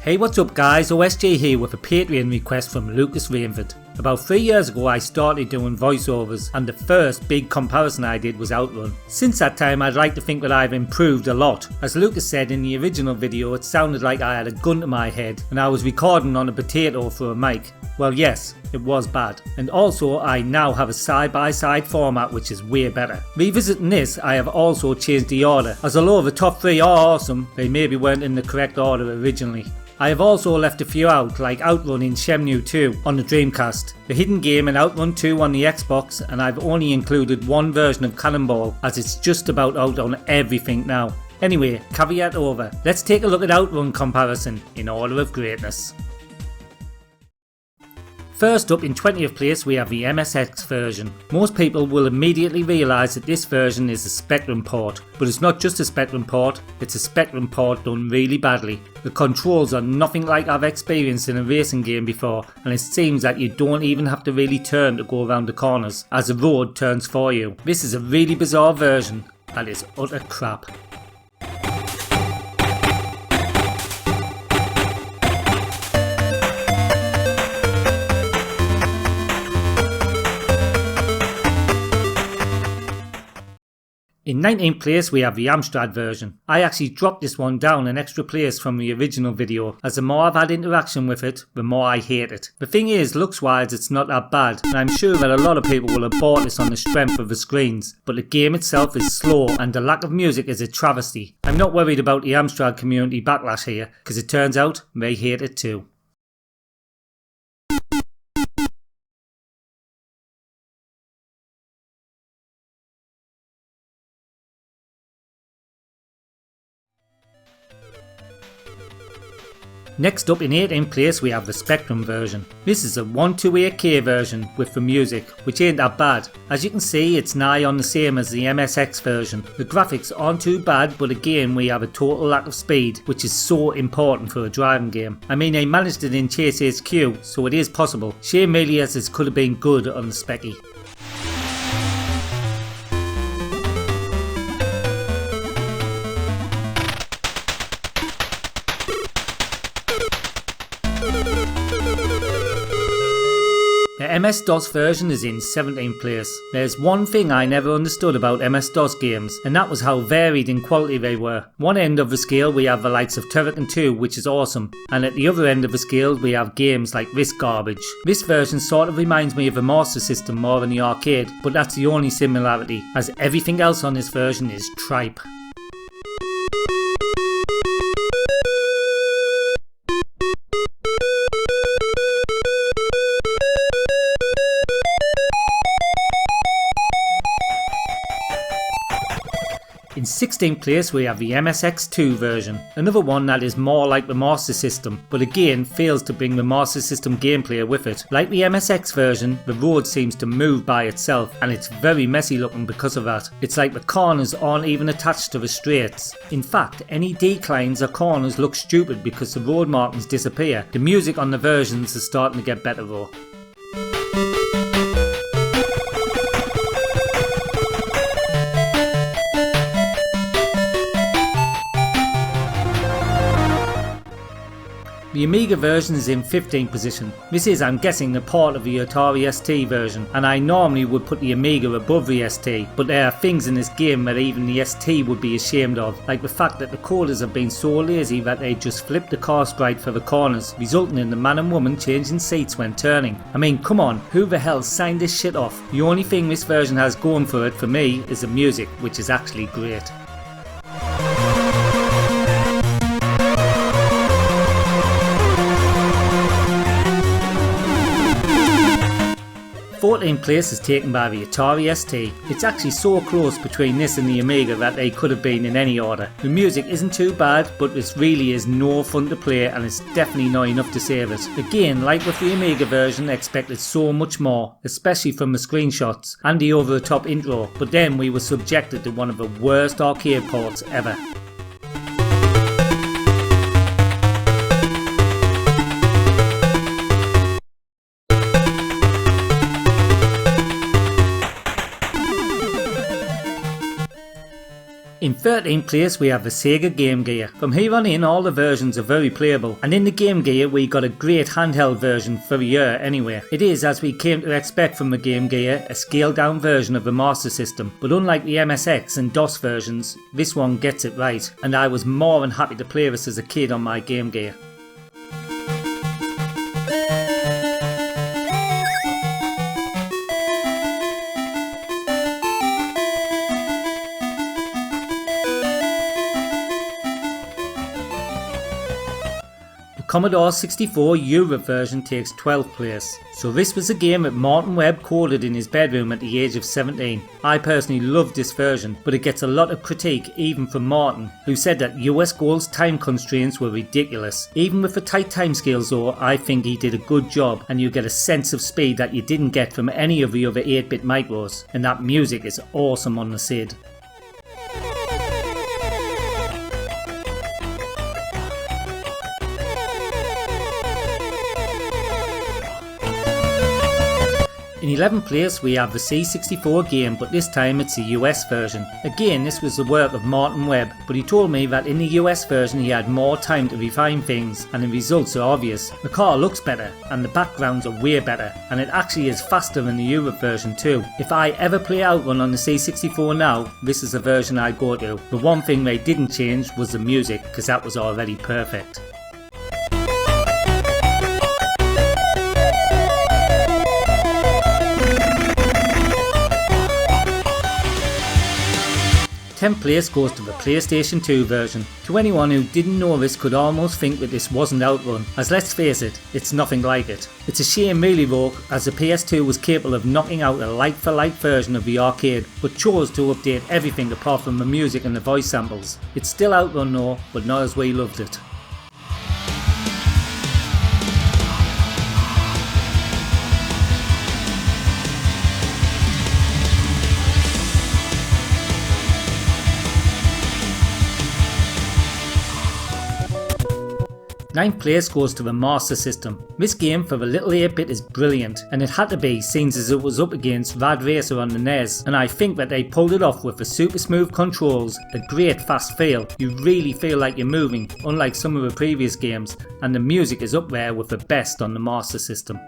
Hey, what's up guys, OSJ here with a Patreon request from Lucas Rainford. About 3 years ago I started doing voiceovers and the first big comparison I did was Outrun. Since that time I'd like to think that I've improved a lot. As Lucas said in the original video, it sounded like I had a gun to my head and I was recording on a potato for a mic. Well yes, it was bad. And also I now have a side-by-side format which is way better. Revisiting this, I have also changed the order, as although the top 3 are awesome, they maybe weren't in the correct order originally. I have also left a few out, like Outrun in Shenmue 2 on the Dreamcast, the hidden game in Outrun 2 on the Xbox, and I've only included one version of Cannonball as it's just about out on everything now. Anyway, caveat over, let's take a look at Outrun comparison in order of greatness. First up in 20th place we have the MSX version. Most people will immediately realise that this version is a Spectrum port, but it's not just a Spectrum port, it's a Spectrum port done really badly. The controls are nothing like I've experienced in a racing game before, and it seems that you don't even have to really turn to go around the corners, as the road turns for you. This is a really bizarre version that is utter crap. In 19th place we have the Amstrad version. I actually dropped this one down an extra place from the original video, as the more I've had interaction with it, the more I hate it. The thing is, looks wise it's not that bad, and I'm sure that a lot of people will have bought this on the strength of the screens, but the game itself is slow and the lack of music is a travesty. I'm not worried about the Amstrad community backlash here, because it turns out they hate it too. Next up in 18th place we have the Spectrum version. This is a 128K version with the music, which ain't that bad. As you can see, it's nigh on the same as the MSX version. The graphics aren't too bad, but again we have a total lack of speed, which is so important for a driving game. I mean, they managed it in Chase HQ, so it is possible. Shame really as this could have been good on the Specky. The MS-DOS version is in 17th place. There's one thing I never understood about MS-DOS games, and that was how varied in quality they were. One end of the scale we have the likes of Turrican 2, which is awesome, and at the other end of the scale we have games like this garbage. This version sort of reminds me of the Master System more than the arcade, but that's the only similarity, as everything else on this version is tripe. In 16th place we have the MSX2 version, another one that is more like the Master System, but again fails to bring the Master System gameplay with it. Like the MSX version, the road seems to move by itself, and it's very messy looking because of that. It's like the corners aren't even attached to the straights. In fact, any declines or corners look stupid because the road markings disappear. The music on the versions is starting to get better though. The Amiga version is in 15th position. This is, I'm guessing, a port of the Atari ST version, and I normally would put the Amiga above the ST, but there are things in this game that even the ST would be ashamed of, like the fact that the coders have been so lazy that they just flip the car sprite for the corners, resulting in the man and woman changing seats when turning. I mean, come on, who the hell signed this shit off? The only thing this version has going for it for me is the music, which is actually great. The 14th place is taken by the Atari ST. It's actually so close between this and the Amiga that they could have been in any order. The music isn't too bad, but this really is no fun to play and it's definitely not enough to save it. Again, like with the Amiga version, I expected so much more, especially from the screenshots and the over-the-top intro, but then we were subjected to one of the worst arcade ports ever. In 13th place we have the Sega Game Gear. From here on in all the versions are very playable, and in the Game Gear we got a great handheld version for a year anyway. It is, as we came to expect from the Game Gear, a scaled down version of the Master System, but unlike the MSX and DOS versions, this one gets it right, and I was more than happy to play this as a kid on my Game Gear. Commodore 64 Europe version takes 12th place. So this was a game that Martin Webb coded in his bedroom at the age of 17. I personally loved this version, but it gets a lot of critique even from Martin, who said that US Gold's time constraints were ridiculous. Even with the tight timescales though, I think he did a good job, and you get a sense of speed that you didn't get from any of the other 8-bit micros, and that music is awesome on the SID. In 11th place we have the C64 game, but this time it's the US version. Again, this was the work of Martin Webb, but he told me that in the US version he had more time to refine things, and the results are obvious. The car looks better, and the backgrounds are way better, and it actually is faster than the Europe version too. If I ever play Outrun on the C64 now, this is the version I go to. The one thing they didn't change was the music, because that was already perfect. Tenth place goes to the PlayStation 2 version. To anyone who didn't know this could almost think that this wasn't Outrun, as let's face it, it's nothing like it. It's a shame really though, as the PS2 was capable of knocking out a like-for-like version of the arcade, but chose to update everything apart from the music and the voice samples. It's still Outrun though, but not as we loved it. Ninth place goes to the Master System. This game for the little 8-bit is brilliant, and it had to be since as it was up against Rad Racer on the NES, and I think that they pulled it off with the super smooth controls, a great fast feel, you really feel like you're moving, unlike some of the previous games, and the music is up there with the best on the Master System.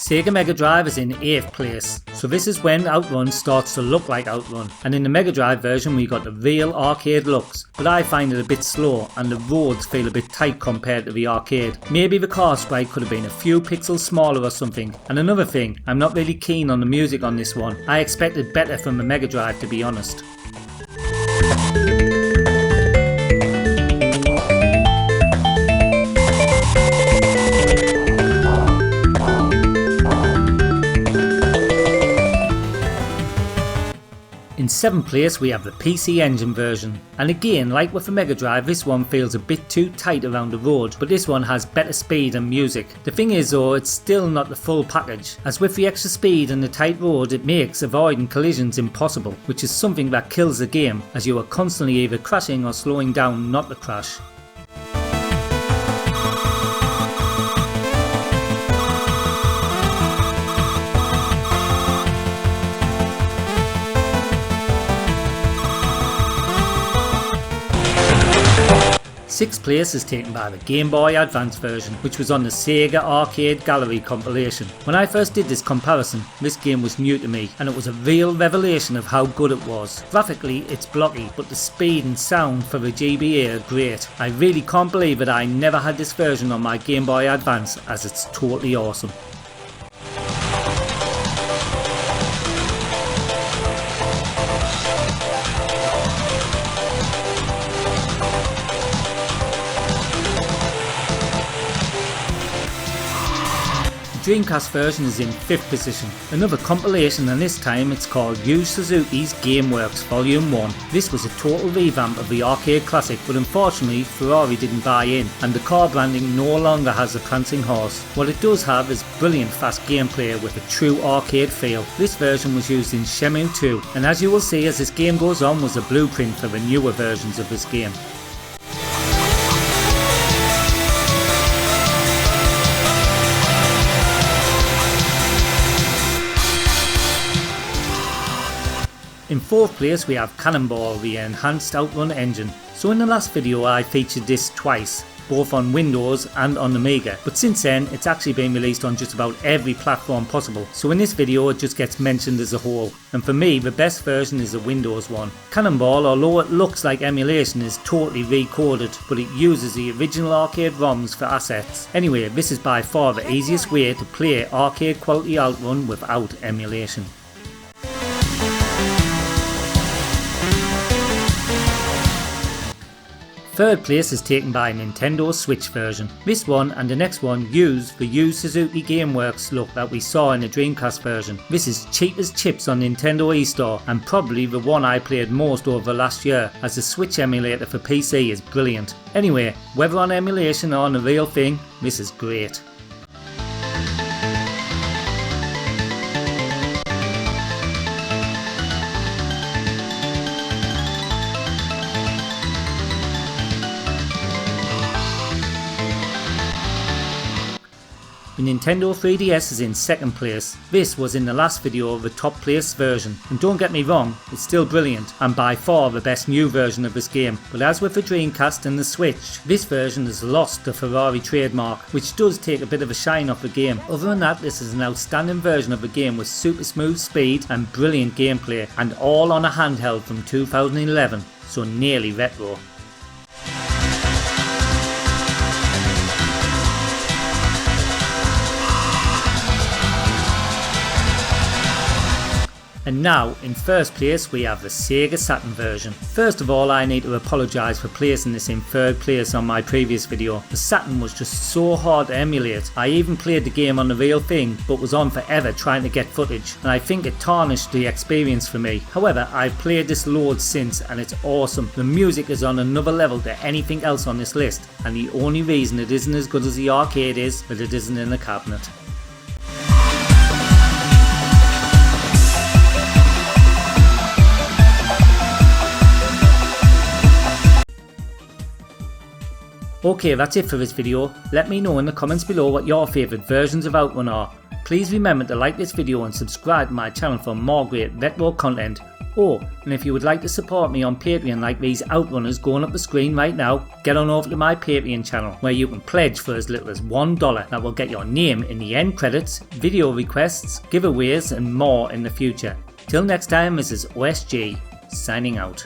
Sega Mega Drive is in 8th place, so this is when Outrun starts to look like Outrun, and in the Mega Drive version we got the real arcade looks, but I find it a bit slow and the roads feel a bit tight compared to the arcade. Maybe the car sprite could have been a few pixels smaller or something, and another thing, I'm not really keen on the music on this one. I expected better from the Mega Drive to be honest. In 7th place we have the PC Engine version, and again like with the Mega Drive this one feels a bit too tight around the road, but this one has better speed and music. The thing is though, it's still not the full package, as with the extra speed and the tight road it makes avoiding collisions impossible, which is something that kills the game, as you are constantly either crashing or slowing down not to crash. Sixth place is taken by the Game Boy Advance version, which was on the Sega Arcade Gallery compilation. When I first did this comparison, this game was new to me, and it was a real revelation of how good it was. Graphically, it's blocky, but the speed and sound for the GBA are great. I really can't believe that I never had this version on my Game Boy Advance, as it's totally awesome. Dreamcast version is in 5th position. Another compilation, and this time it's called Yu Suzuki's Gameworks Volume 1. This was a total revamp of the arcade classic, but unfortunately Ferrari didn't buy in and the car branding no longer has a prancing horse. What it does have is brilliant fast gameplay with a true arcade feel. This version was used in Shenmue 2, and as you will see as this game goes on was a blueprint for the newer versions of this game. In 4th place we have Cannonball, the enhanced Outrun engine. So in the last video I featured this twice, both on Windows and on Amiga, but since then it's actually been released on just about every platform possible, so in this video it just gets mentioned as a whole, and for me the best version is the Windows one. Cannonball, although it looks like emulation, is totally recoded, but it uses the original arcade ROMs for assets. Anyway, this is by far the easiest way to play arcade quality Outrun without emulation. 3rd place is taken by Nintendo Switch version. This one and the next one use the Yu Suzuki Gameworks look that we saw in the Dreamcast version. This is cheap as chips on Nintendo eStore and probably the one I played most over last year, as the Switch emulator for PC is brilliant. Anyway, whether on emulation or on the real thing, this is great. The Nintendo 3DS is in 2nd place. This was in the last video of the top place version, and don't get me wrong, it's still brilliant and by far the best new version of this game, but as with the Dreamcast and the Switch, this version has lost the Ferrari trademark, which does take a bit of a shine off the game. Other than that, this is an outstanding version of the game with super smooth speed and brilliant gameplay, and all on a handheld from 2011, so nearly retro. And now, in 1st place we have the Sega Saturn version. First of all, I need to apologise for placing this in 3rd place on my previous video. The Saturn was just so hard to emulate. I even played the game on the real thing, but was on forever trying to get footage, and I think it tarnished the experience for me. However, I've played this loads since and it's awesome. The music is on another level to anything else on this list, and the only reason it isn't as good as the arcade is that it isn't in the cabinet. Okay, that's it for this video. Let me know in the comments below what your favourite versions of Outrun are. Please remember to like this video and subscribe to my channel for more great retro content. Oh, and if you would like to support me on Patreon like these Outrunners going up the screen right now, get on over to my Patreon channel where you can pledge for as little as $1. That will get your name in the end credits, video requests, giveaways and more in the future. Till next time, this is OSG, signing out.